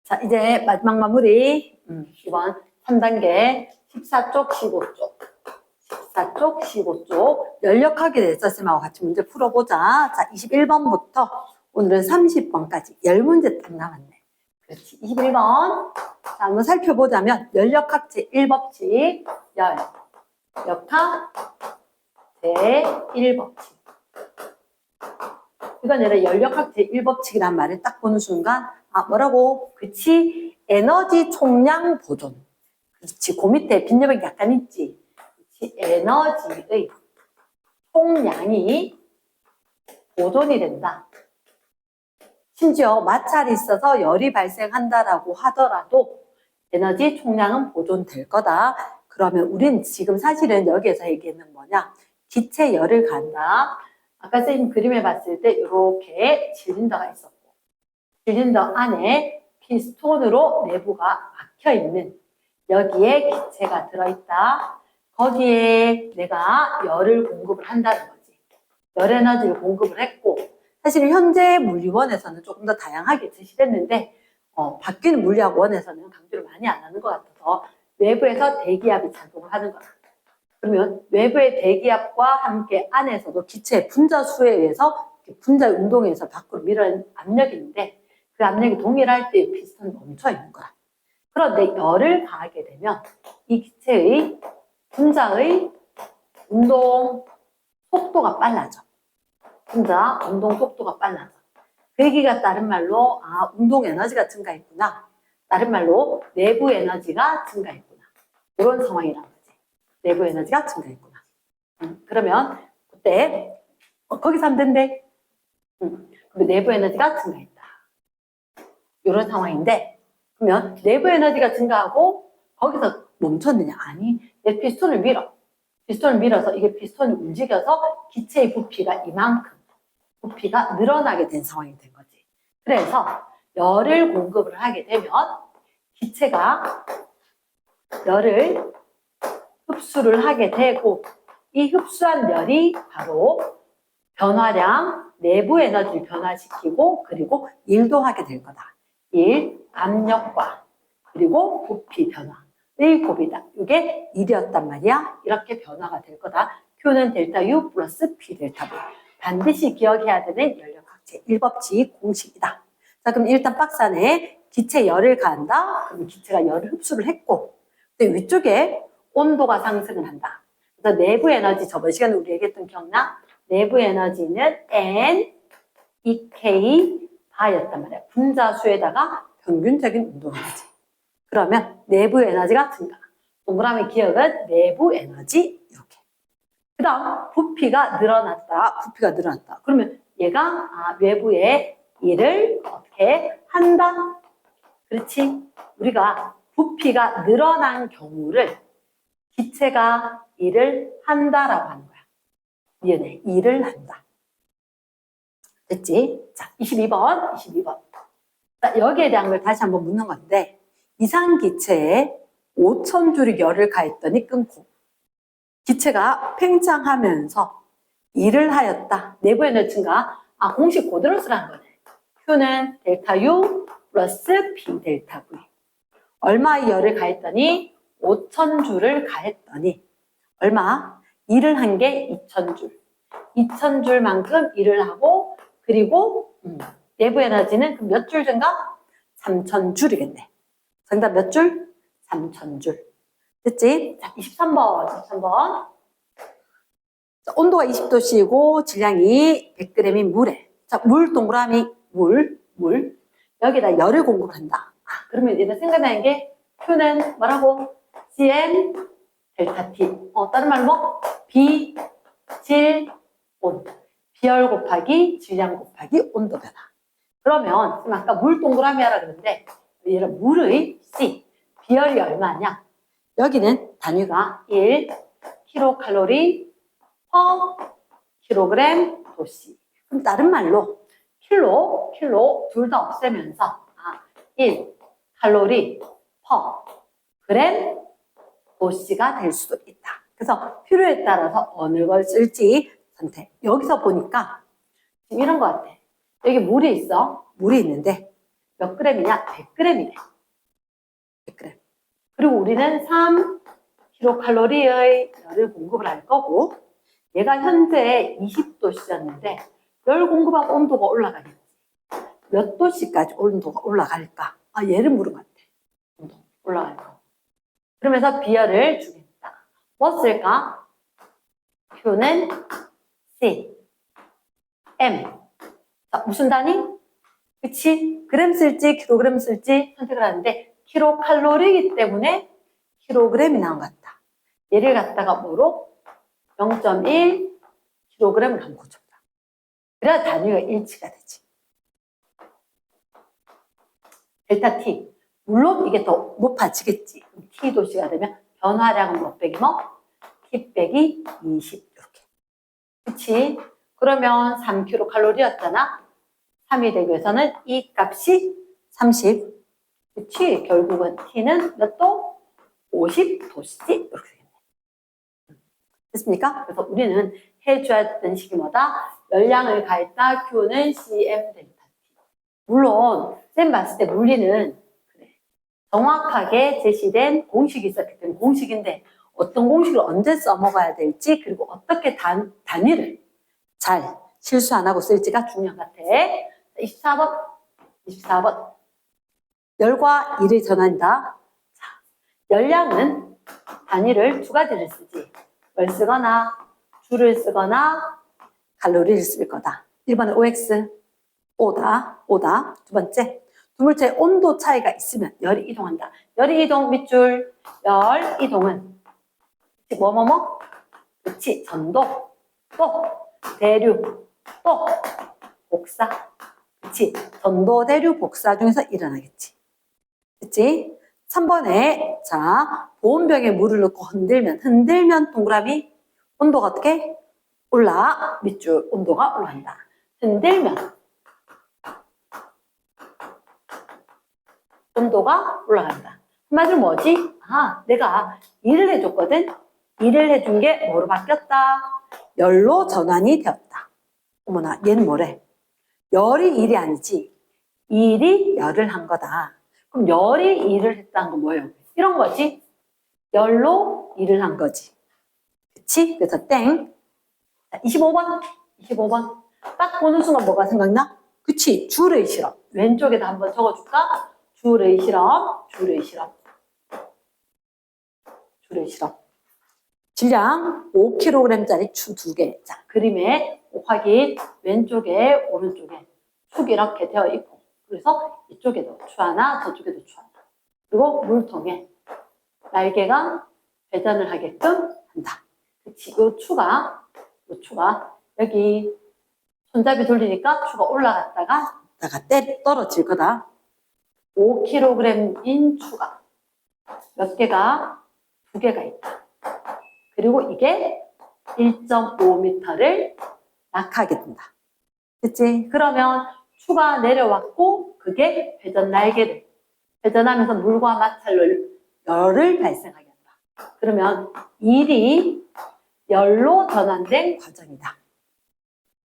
자, 이제 마지막 마무리. 이번 3단계 14쪽, 15쪽. 14쪽, 15쪽. 연력하게 됐었음하고 같이 문제 풀어보자. 자, 21번부터 오늘은 30번까지 10문제 딱 남았네. 그렇지. 21번. 자, 한번 살펴보자면 연력학 제1법칙. 연력학 제1법칙. 이거는 연력학 제1법칙이란 말을 딱 보는 순간 아 뭐라고? 그치? 에너지 총량 보존. 그렇지. 그 밑에 빈여백이 약간 있지. 그렇지. 에너지의 총량이 보존이 된다. 심지어 마찰이 있어서 열이 발생한다라고 하더라도 에너지 총량은 보존될 거다. 그러면 우린 지금 사실은 여기에서 얘기하는 뭐냐? 기체 열을 가한다. 아까 선생님 그림에 봤을 때 이렇게 실린더가 있었고 실린더 안에 피스톤으로 내부가 막혀있는 여기에 기체가 들어있다. 거기에 내가 열을 공급을 한다는 거지. 열 에너지를 공급을 했고 사실 현재 물리원에서는 조금 더 다양하게 제시됐는데 바뀌는 물리학 원에서는 강조를 많이 안 하는 것 같아서 외부에서 대기압이 작용을 하는 거다. 그러면 외부의 대기압과 함께 안에서도 기체의 분자수에 의해서 분자의 운동에 의해서 밖으로 밀어내는 압력이 있는데 그 압력이 동일할 때 피스톤이 멈춰 있는 거야. 그런데 열을 가하게 되면 이 기체의 분자의 운동 속도가 빨라져. 분자 운동 속도가 빨라져. 그 얘기가 다른 말로 운동 에너지가 증가했구나. 다른 말로 내부 에너지가 증가했구나. 이런 상황이란 거지. 내부 에너지가 증가했구나. 그러면 그때 거기서 하면 된대. 내부 에너지가 증가했다. 이런 상황인데 그러면 내부 에너지가 증가하고 거기서 멈췄느냐? 아니, 내 피스톤을 밀어. 피스톤을 밀어서 이게 피스톤이 움직여서 기체의 부피가 이만큼 부피가 늘어나게 된 상황이 된 거지. 그래서 열을 공급을 하게 되면 기체가 열을 흡수를 하게 되고 이 흡수한 열이 바로 변화량, 내부 에너지를 변화시키고 그리고 일도 하게 될 거다. 일, 압력과 그리고 부피 변화의 곱이다. 이게 일이었단 말이야. 이렇게 변화가 될 거다. Q는 델타 U 플러스 P 델타 V. 반드시 기억해야 되는 연력학 제1법칙 공식이다. 자, 그럼 일단 박스 안에 기체 열을 가한다. 그럼 기체가 열을 흡수를 했고 근데 위쪽에 온도가 상승을 한다. 그래서 내부 에너지 저번 시간에 우리 얘기했던 기억나? 내부 에너지는 N, EK 바였단 말이야. 분자수에다가 평균적인 운동 에너지. 그러면 내부 에너지가 증가. 동그라미 기억은 내부 에너지 이렇게. 그 다음 부피가 늘어났다. 부피가 늘어났다. 그러면 얘가 외부의 일을 어떻게 한다? 그렇지? 우리가 부피가 늘어난 경우를 기체가 일을 한다라고 하는 거야. 미안해. 일을 한다. 됐지? 자, 22번. 자, 여기에 대한 걸 다시 한번 묻는 건데 이상 기체에 5,000줄이 열을 가했더니 끊고 기체가 팽창하면서 일을 하였다. 내부 에너지가 공식 그대로 쓰라는 거네. Q는 델타 U 플러스 P 델타 V. 얼마의 열을 가했더니 5,000줄을 가했더니 얼마? 일을 한 게 2,000줄. 2,000줄만큼 일을 하고 그리고 내부 에너지는 그럼 몇 줄 증가? 3,000줄이겠네. 정답 몇 줄? 3,000줄. 됐지? 자, 23번. 자, 온도가 20도씨이고 질량이 100g인 물에. 자, 물 동그라미 물. 여기다 열을 공급한다. 그러면 얘들 생각나는 게 Q는 뭐라고? CM 델타 T. 다른 말로 뭐? 비, 질, 온. 비열 곱하기 질량 곱하기 온도 변화. 그러면 지금 아까 물 동그라미 하라 그랬는데 얘는 물의 C. 비열이 얼마냐? 여기는 단위가 1 킬로칼로리 퍼 킬로그램 도씨. 그럼 다른 말로 킬로 둘 다 없애면서 1 칼로리 퍼 그램 도씨가 될 수도 있다. 그래서 필요에 따라서 어느 걸 쓸지 선택. 여기서 보니까 지금 이런 것 같아. 여기 물이 있어. 물이 있는데 몇 g이냐? 100g이래. 100g. 그리고 우리는 3kcal의 열을 공급을 할 거고, 얘가 현재 20도씨였는데 열 공급하면 온도가 올라가겠지. 몇 도씨까지 온도가 올라갈까? 얘를 물은 것 같아. 온도 올라갈 거. 그러면서 비열을 주겠다. 뭐 쓸까? Q는 C, M. 자, 무슨 단위? 그치? 그램 쓸지 킬로그램 쓸지 선택을 하는데 킬로칼로리이기 때문에 킬로그램이 나온 것 같다. 얘를 갖다가 뭐로? 0.1 킬로그램을 한번 고쳐보자. 그래야 단위가 일치가 되지. 델타 T. 물론 이게 더 높아지겠지. 그럼 T 도시가 되면 변화량은 몇 빼기 뭐? T 빼기 20 이렇게. 그치? 그러면 3kcal였잖아. 3이 되기 위해서는 이 값이 30. 그치? 결국은 T는 몇 도? 50도씨 이렇게 되겠네. 됐습니까? 그래서 우리는 해줘야 되는 식이 뭐다? 열량을 가했다. Q는 CM 델타 T. 물론 쌤 봤을 때 물리는 그래. 정확하게 제시된 공식이 있었기 때문에 공식인데 어떤 공식을 언제 써먹어야 될지 그리고 어떻게 단위를 잘 실수 안 하고 쓸지가 중요한 것 같아. 24번. 열과 일의 전환이다. 자, 열량은 단위를 두 가지를 쓰지. 열 쓰거나 줄을 쓰거나 칼로리를 쓸 거다. 1번은 OX, O다. 두 번째 온도 차이가 있으면 열이 이동한다. 열이 이동 밑줄, 열 이동은 뭐뭐뭐? 그치, 전도, 또 대류, 또 복사. 그치, 전도, 대류, 복사 중에서 일어나겠지. 그치? 3번에 자 보온병에 물을 넣고 흔들면 동그라미 온도가 어떻게? 올라. 밑줄 온도가 올라간다. 흔들면 온도가 올라간다. 한마디로 뭐지? 내가 일을 해줬거든? 일을 해준 게 뭐로 바뀌었다? 열로 전환이 되었다. 어머나, 얘는 뭐래? 열이 일이 아니지. 일이 열을 한 거다. 그럼 열이 일을 했다는 건 뭐예요? 이런 거지. 열로 일을 한 거지. 그치? 그래서 땡. 25번. 딱 보는 순간 뭐가 생각나? 그치? 줄의 실험. 왼쪽에다 한번 적어줄까? 줄의 실험. 질량 5kg짜리 추 2개. 자, 그림에 확인. 왼쪽에, 오른쪽에 축이 이렇게 되어 있고. 그래서 이쪽에도 추 하나, 저쪽에도 추 하나. 그리고 물통에 날개가 회전을 하게끔 한다. 그치? 요 추가 여기 손잡이 돌리니까 추가 올라갔다가 떨어질 거다. 5kg인 추가 몇 개가? 2개가 있다. 그리고 이게 1.5m를 낙하게 된다. 그치? 그러면 추가 내려왔고 그게 회전 날개를 회전하면서 물과 마찰로 열을 발생하게 한다. 그러면 일이 열로 전환된 과정이다.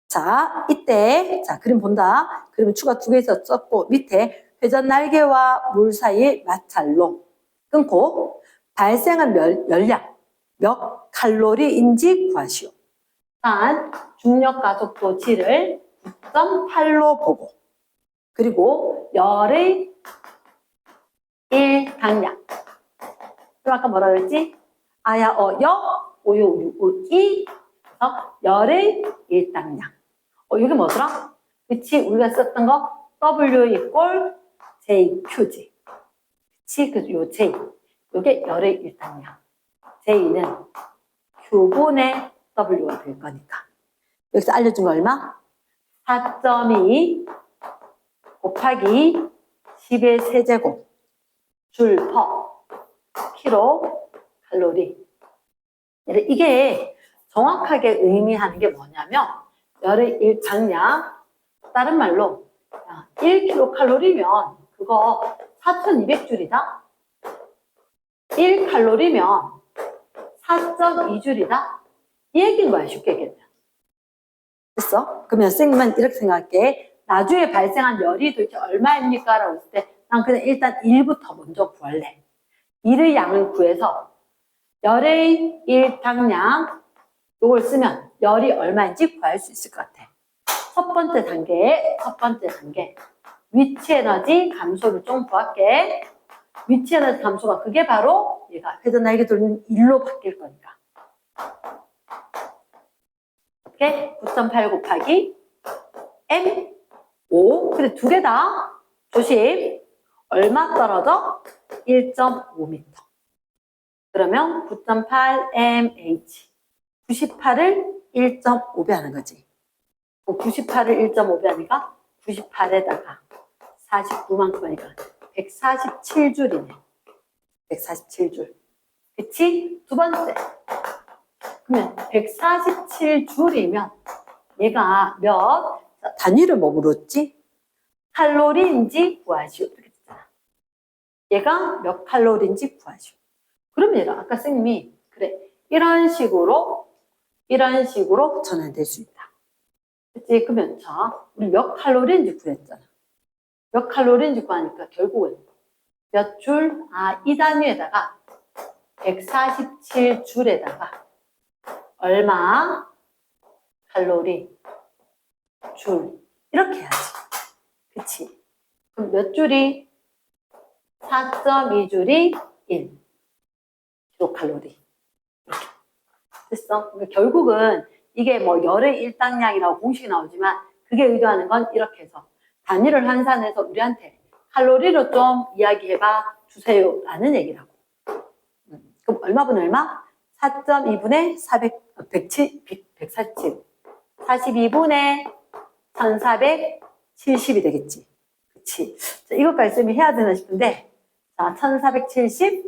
자, 이때 자 그림 본다. 그러면 추가 2개에서 썼고 밑에 회전 날개와 물 사이의 마찰로 끊고 발생한 열량 몇 칼로리인지 구하시오. 단 중력 가속도 G를 9.8로 보고 그리고 열의 1당량. 그럼 아까 뭐라 그랬지? 오요이 그래서 열의 1당량. 이게 뭐더라? 그치? 우리가 썼던 거 W 이꼴 JQ지. 그치? 그래서 요 J. 요게 열의 1당량. J는 Q분의 W가 될 거니까. 여기서 알려준 거 얼마? 4.2 곱하기 10의 세제곱 줄 퍼 킬로 칼로리. 이게 정확하게 의미하는 게 뭐냐면 열의 1당량 다른 말로 1kcal면 그거 4200줄이다. 1칼로리면 4.2줄이다. 이 얘기인 거야, 쉽게 얘기하면. 됐어? 그러면 선생님은 이렇게 생각할게. 나중에 발생한 열이 도대체 얼마입니까? 라고 했을 때 난 그냥 일단 1부터 먼저 구할래. 1의 양을 구해서 열의 일당량 이걸 쓰면 열이 얼마인지 구할 수 있을 것 같아. 첫 번째 단계 위치 에너지 감소를 좀 구할게. 위치 에너지 감소가 그게 바로 얘가 회전 날개 돌리는 1로 바뀔 거니까. 이렇게 9.8 곱하기 M5. 근데 두 개 다 조심. 얼마 떨어져? 1.5m. 그러면 9.8 mH. 98을 1.5배 하는 거지. 98을 1.5배 하니까 98에다가 49만큼 하니까 147줄이네. 147줄. 그치? 두 번째. 그러면 147줄이면 얘가 몇 단위를 뭐 물었지? 칼로리인지 구하시오. 이렇게 됐잖아. 얘가 몇 칼로리인지 구하시오. 그럼 얘가 아까 선생님이 그래 이런 식으로 전환될 수 있다. 그치? 그러면 자 우리 몇 칼로리인지 구했잖아. 몇 칼로리인지 구하니까 결국은 몇 줄? 이 단위에다가 147줄에다가 얼마 칼로리 줄 이렇게 해야지. 그치? 그럼 몇 줄이? 4.2줄이 1 킬로칼로리. 이렇게 됐어? 그러니까 결국은 이게 뭐 열의 일당량이라고 공식이 나오지만 그게 의도하는 건 이렇게 해서 단위를 환산해서 우리한테 칼로리로 좀 이야기해봐 주세요 라는 얘기라고. 그럼 얼마분의 얼마? 4.2분의 147 42분의 1470이 되겠지. 그치? 자, 이것까지 쓰면 해야 되나 싶은데 자, 1470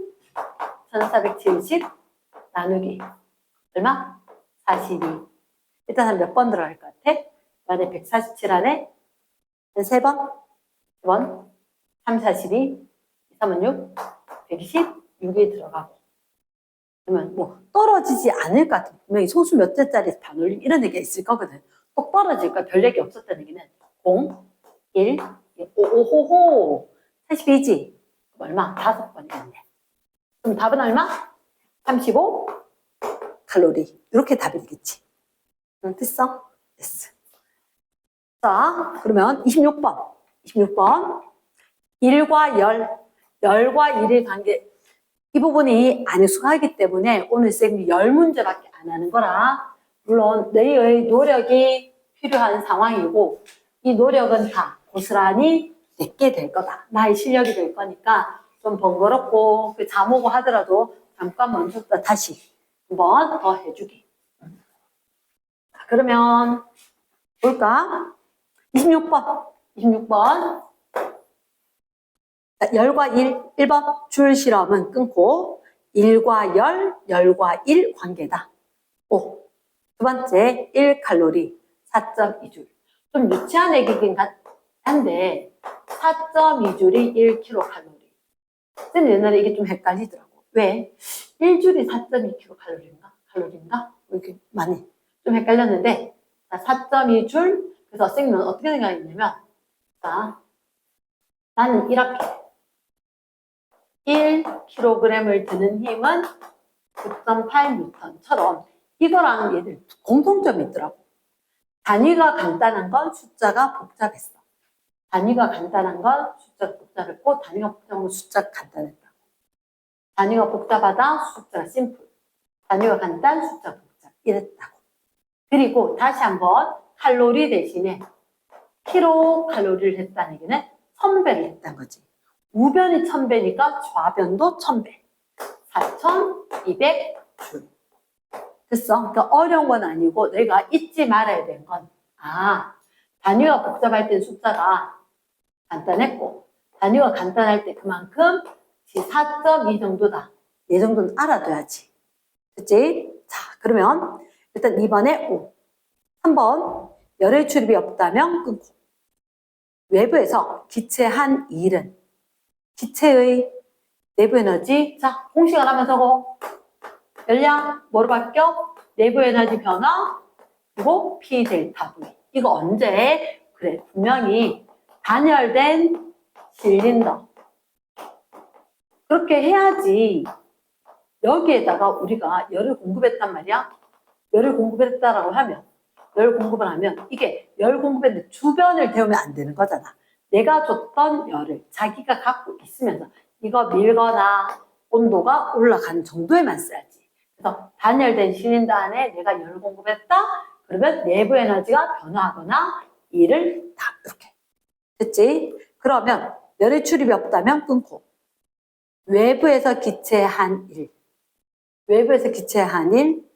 나누기 얼마? 42. 일단 한 몇 번 들어갈 것 같아? 만약 147 안에 한 3번? 2번? 3, 42, 3은 6, 126이 들어가고 그러면 뭐 떨어지지 않을 것 같아. 분명히 소수 몇 대짜리 반올림 이런 얘기가 있을 거거든. 꼭 떨어질 거야. 별 얘기 없었다는 얘기는 0, 1, 5호호 42지? 얼마? 5번이겠네. 그럼 답은 얼마? 35 칼로리. 이렇게 답이 되겠지. 응, 됐어? 됐어. 자, 그러면 26번. 1과 열과 1의 관계. 이 부분이 안수하기 때문에 오늘 쌤이 10문제밖에 안 하는 거라 물론 너희의 노력이 필요한 상황이고 이 노력은 다 고스란히 내게 될 거다. 나의 실력이 될 거니까 좀 번거롭고 그 자모고 하더라도 잠깐 멈췄다 다시 한번 더 해주기. 그러면 볼까? 26번 열과 1번 줄 실험은 끊고 1과 열과 1 관계다. 두 번째 1칼로리 4.2줄. 좀 유치한 얘기긴 한데 4.2줄이 1kcal리. 쌤 옛날에 이게 좀 헷갈리더라고. 왜? 1줄이 4.2kcal인가? 이렇게 많이 좀 헷갈렸는데 4.2줄 그래서 쌤은 어떻게 생각했냐면 자 나는 이렇게 1kg을 드는 힘은 9.8N처럼 이거랑 얘들 공통점이 있더라고. 단위가 간단한 건 숫자가 복잡했어. 단위가 간단한 건 숫자가 복잡했고 단위가 복잡한 건 숫자가 간단했다. 단위가 복잡하다 숫자가 심플. 단위가 간단 숫자가 복잡 이랬다고. 그리고 다시 한번 칼로리 대신에 킬로칼로리를 했다는 얘기는 1000배를 했다는 거지. 우변이 1000배니까 좌변도 1000배. 4200줄. 됐어? 그러니까 어려운 건 아니고 내가 잊지 말아야 되는 건 단위가 복잡할 땐 숫자가 간단했고 단위가 간단할 때 그만큼 4.2 정도다. 이 정도는 알아둬야지. 그치? 자, 그러면 일단 2번에 5. 3번 열의 출입이 없다면 끊고 외부에서 기체한 일은 기체의 내부 에너지, 자, 공식을 하면서 열량, 뭐로 바뀌어? 내부 에너지 변화, 그리고 P 델타 V. 이거 언제? 그래, 분명히 단열된 실린더. 그렇게 해야지 여기에다가 우리가 열을 공급했단 말이야. 열을 공급했다라고 하면, 열 공급을 하면 이게 열 공급했는데 주변을 데우면 안 되는 거잖아. 내가 줬던 열을 자기가 갖고 있으면서 이거 밀거나 온도가 올라가는 정도에만 써야지. 그래서 단열된 실린더 안에 내가 열을 공급했다? 그러면 내부 에너지가 변화하거나 일을 다 이렇게. 됐지? 그러면 열의 출입이 없다면 끊고. 외부에서 기체한 일. 외부에서 기체한 일.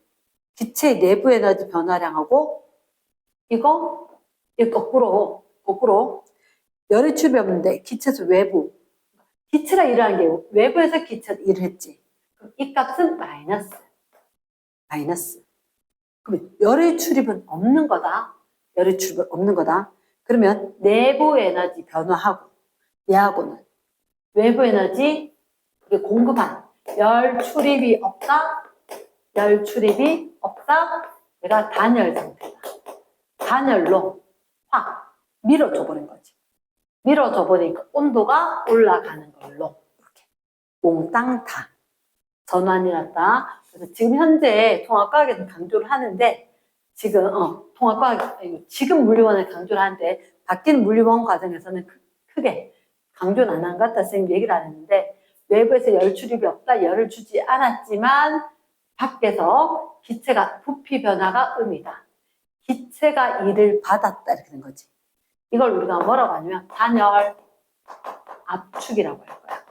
기체의 내부 에너지 변화량하고 이거 거꾸로 열의 출입이 없는데 기체에서 외부. 기체가 일하는 게 외부에서 기체가 일을 했지. 그럼 이 값은 마이너스. 그러면 열의 출입은 없는 거다. 열의 출입은 없는 거다. 그러면 내부 에너지 변화하고 얘하고는 외부 에너지 공급한 열 출입이 없다. 열 출입이 없다. 내가 단열 상태다. 단열로 확 밀어줘 버린 거지. 밀어줘 버리니까 온도가 올라가는 걸로 이렇게 몽땅 다 전환이 났다. 그래서 지금 현재 통합과학에서 강조를 하는데 지금 지금 물리원을 강조를 하는데 바뀐 물리원 과정에서는 크게 강조는 안 한 것 같다 선생님 얘기를 안 했는데 외부에서 열 출입이 없다. 열을 주지 않았지만 밖에서 기체가 부피 변화가 음이다. 기체가 일을 받았다 이렇게 된 거지. 이걸 우리가 뭐라고 하냐면 단열 압축이라고 할 거야.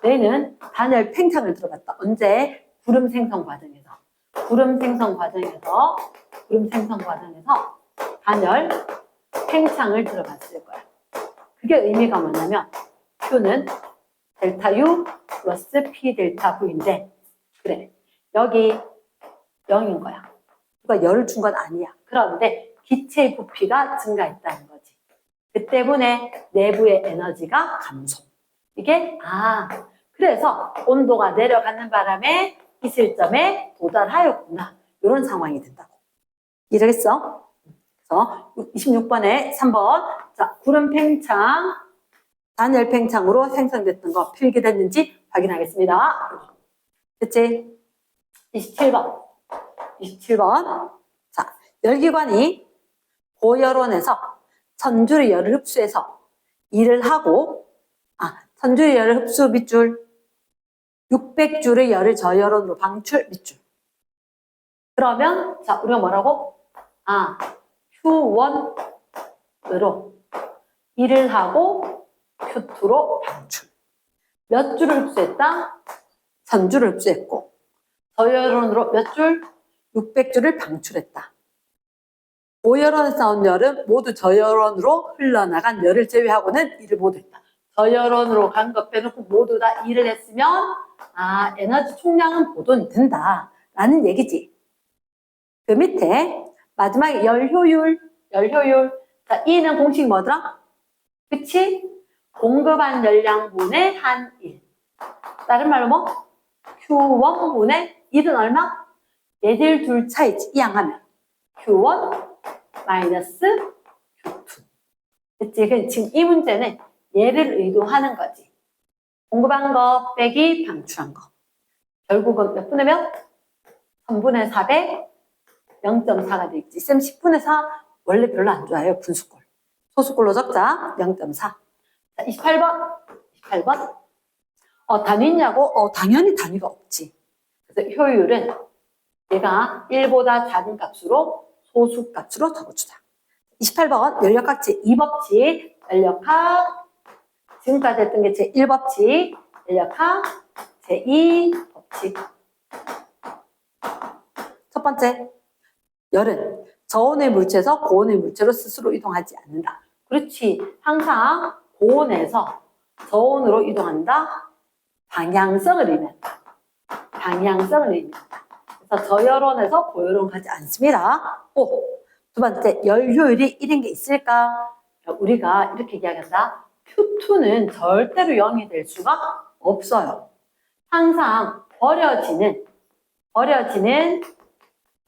너희는 단열 팽창을 들어봤다. 언제? 구름 생성 과정에서 단열 팽창을 들어봤을 거야. 그게 의미가 뭐냐면 Q는 델타 U 플러스 P 델타 V인데 그래 여기 0인 거야. 누가 열을 준 건 아니야. 그런데 기체의 부피가 증가했다는 거지. 그 때문에 내부의 에너지가 감소. 이게 그래서 온도가 내려가는 바람에 이 실점에 도달하였구나. 이런 상황이 된다고. 이해되겠어? 그래서 26번에 3번 자 구름 팽창 단열 팽창으로 생성됐던 거 필기됐는지 확인하겠습니다. 됐지? 27번. 자, 열기관이 고열원에서 천줄의 열을 흡수해서 일을 하고, 천줄의 열을 흡수 밑줄, 600줄의 열을 저열원으로 방출 밑줄. 그러면, 자, 우리가 뭐라고? Q1으로 일을 하고 Q2로 방출. 몇 줄을 흡수했다? 1000줄을 흡수했고, 저열원으로 몇 줄? 600줄을 방출했다. 고열원에서 나온 열은 모두 저열원으로 흘러나간 열을 제외하고는 일을 못했다. 저열원으로 간 것 빼놓고 모두 다 일을 했으면 에너지 총량은 보존이 된다 라는 얘기지. 그 밑에 마지막에 열효율. 자, E는 공식이 뭐더라? 그치? 공급한 열량분의 한일. 다른 말로 뭐? Q1분의 1은 얼마? 얘들 둘 차이지. 이항하면 Q1 마이너스 Q2. 그치? 지금 이 문제는 얘를 의도하는 거지. 공급한 거 빼기 방출한 거. 결국은 몇 분의 몇? 3분의 4배 0.4가 되겠지. 쌤 10분의 4 원래 별로 안 좋아해요. 분수꼴. 소수꼴로 적자 0.4. 자, 28번. 단위 있냐고? 당연히 단위가 없지. 그래서 효율은 얘가 1보다 작은 값으로 소수값으로 적어주자. 28번 연력학제 2법칙 연력학 지금까지 했던 게 제1법칙 연력학 제2법칙. 첫 번째, 열은 저온의 물체에서 고온의 물체로 스스로 이동하지 않는다. 그렇지. 항상 고온에서 저온으로 이동한다. 방향성을 의미한다. 그래서 저열원에서 고열원 가지 않습니다. 두 번째, 열 효율이 1인 게 있을까? 우리가 이렇게 이야기한다. Q2는 절대로 0이 될 수가 없어요. 항상 버려지는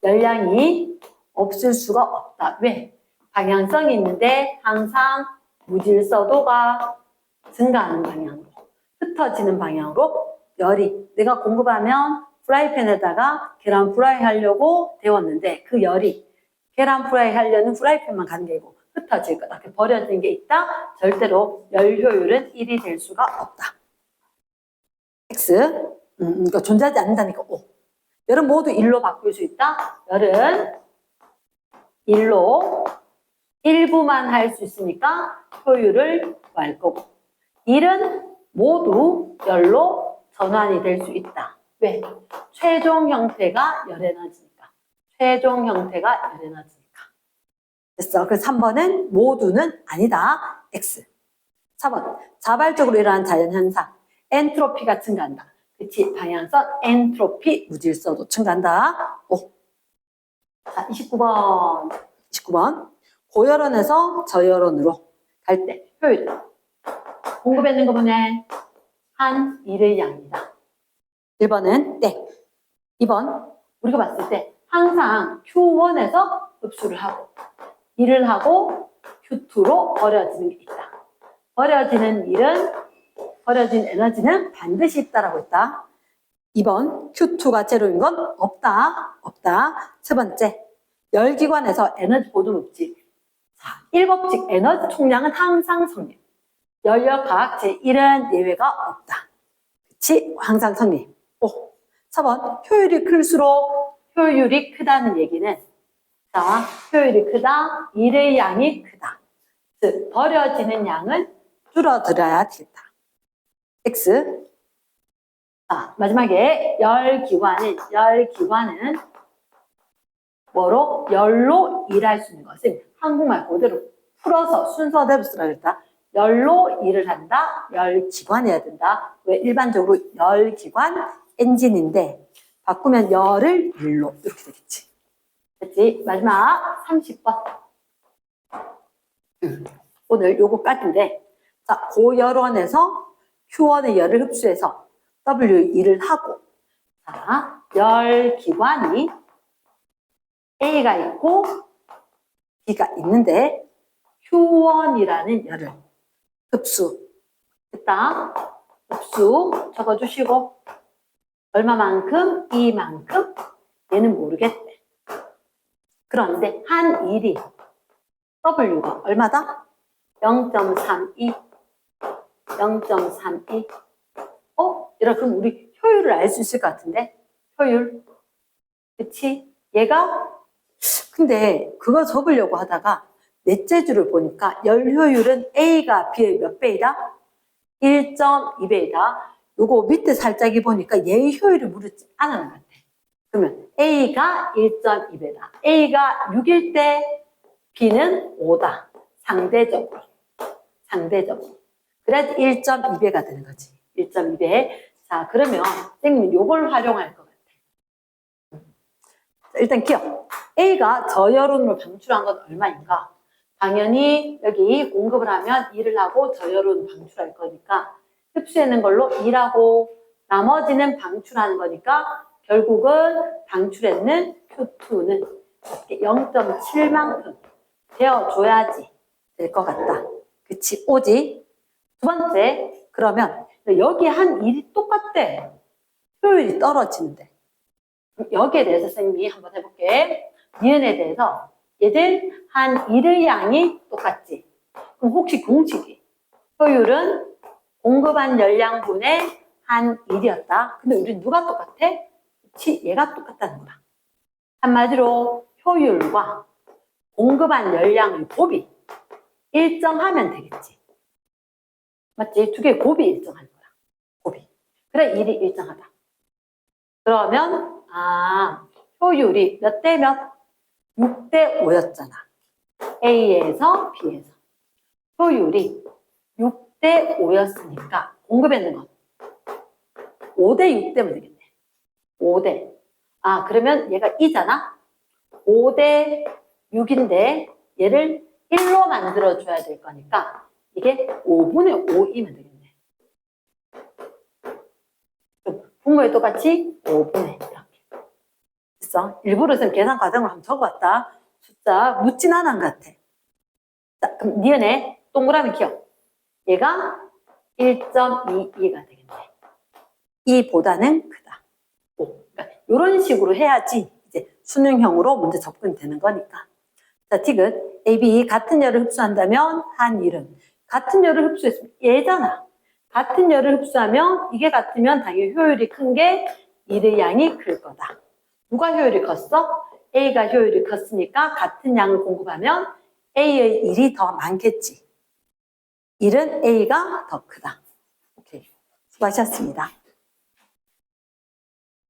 열량이 없을 수가 없다. 왜? 방향성이 있는데 항상 무질서도가 증가하는 방향으로, 흩어지는 방향으로 열이, 내가 공급하면 프라이팬에다가 계란 프라이 하려고 데웠는데 그 열이 계란 프라이 하려는 프라이팬만 가는 게 아니고 흩어질 거다. 버려지는 게 있다. 절대로 열 효율은 1이 될 수가 없다. X, 그러니까 존재하지 않는다니까 O. 열은 모두 1로 바꿀 수 있다. 열은 1로 일부만 할 수 있으니까 효율을 구할 거고 1은 모두 열로 전환이 될 수 있다. 왜? 최종 형태가 열 에너지니까. 최종 형태가 열 에너지니까. 됐어. 그래서 3번은 모두는 아니다. X. 4번. 자발적으로 일어나는 자연현상. 엔트로피가 증가한다. 그치? 방향성 엔트로피 무질서도 증가한다. 오. 자, 29번. 29번. 고열원에서 저열원으로 갈 때 효율. 공급했는 거 보네. 한 1의 양이다. 1번은 땡. 2번. 우리가 봤을 때 항상 Q1에서 흡수를 하고 1을 하고 Q2로 버려지는 게 있다. 버려진 에너지는 반드시 있다라고 했다. 2번, Q2가 제로인 건 없다. 없다. 세 번째, 열기관에서 에너지 보존 없지. 자, 1법칙 에너지 총량은 항상 성립. 열역학 제1은 예외가 없다. 그치? 항상 성립. 5. 4번, 효율이 클수록 효율이 크다는 얘기는 자, 효율이 크다. 1의 양이 크다. 즉, 버려지는 양은 줄어들어야 된다. X. 자, 마지막에 열기관은 뭐로? 열로 일할 수 있는 것은 한국말 그대로 풀어서 순서대로 쓰라고 했다. 열로 일을 한다. 열기관이어야 된다. 왜? 일반적으로 열기관 엔진인데 바꾸면 열을 일로 이렇게 되겠지. 됐지? 마지막 30번. 오늘 요거까지인데 자, 고열원에서 Q1의 열을 흡수해서 W2를 하고 자, 열기관이 A가 있고 B가 있는데 Q1이라는 열을 흡수했다. 흡수 적어주시고 얼마만큼? 이만큼? 얘는 모르겠대. 그런데 한 일이 W가 얼마다? 0.32 0.32 이렇게 그럼 우리 효율을 알 수 있을 것 같은데 효율 그치? 얘가 근데 그거 적으려고 하다가 넷째 줄을 보니까 열 효율은 A가 B의 몇 배이다? 1.2배이다. 요거 밑에 살짝이 보니까 얘의 효율을 물었지 않은 것 같아. 그러면 A가 1.2배다. A가 6일 때 B는 5다. 상대적으로. 그래야지 1.2배가 되는 거지. 1.2배. 자, 그러면 선생님은 요걸 활용할 것 같아. 일단 기억. A가 저열온으로 방출한 건 얼마인가? 당연히 여기 공급을 하면 1을 하고 저열온 방출할 거니까 흡수하는 걸로 2라고 나머지는 방출하는 거니까 결국은 방출했는 Q2는 0.7만큼 되어줘야지 될 것 같다. 그치? 오지? 두 번째, 그러면 여기 한 1이 똑같대. 효율이 떨어지는데. 여기에 대해서 선생님이 한번 해볼게. 니은에 대해서 얘들 한 1의 양이 똑같지. 그럼 혹시 공식이 효율은 공급한 열량분의 한 1이었다. 근데 우리 누가 똑같아? 그치? 얘가 똑같다는 거다. 한마디로 효율과 공급한 열량의 곱이 일정하면 되겠지. 맞지? 두 개의 곱이 일정한 거야. 곱이. 그래 1이 일정하다. 그러면 효율이 몇 대 몇? 6대 5였잖아. A에서 B에서. 효율이 6대 5였으니까 공급했는 건 5대 6 되면 되겠네. 5대. 그러면 얘가 2잖아. 5대 6인데 얘를 1로 만들어줘야 될 거니까 이게 5분의 5이면 되겠네. 분모에 똑같이 5분의 이렇게. 됐어? 일부러 좀 계산 과정을 한번 적어봤다. 숫자 묻진 않은 것 같아. 자, 그럼 니은에 동그라미 키워. 얘가 1.22가 되겠네. 2보다는 크다. 5. 그러니까 이런 식으로 해야지 이제 수능형으로 문제 접근이 되는 거니까. 자, 디귿. A, B 같은 열을 흡수한다면 한 일은 같은 열을 흡수했으면 얘잖아. 같은 열을 흡수하면 이게 같으면 당연히 효율이 큰 게 1의 양이 클 거다. 누가 효율이 컸어? A가 효율이 컸으니까 같은 양을 공급하면 A의 1이 더 많겠지. 1은 A가 더 크다. 오케이. 수고하셨습니다.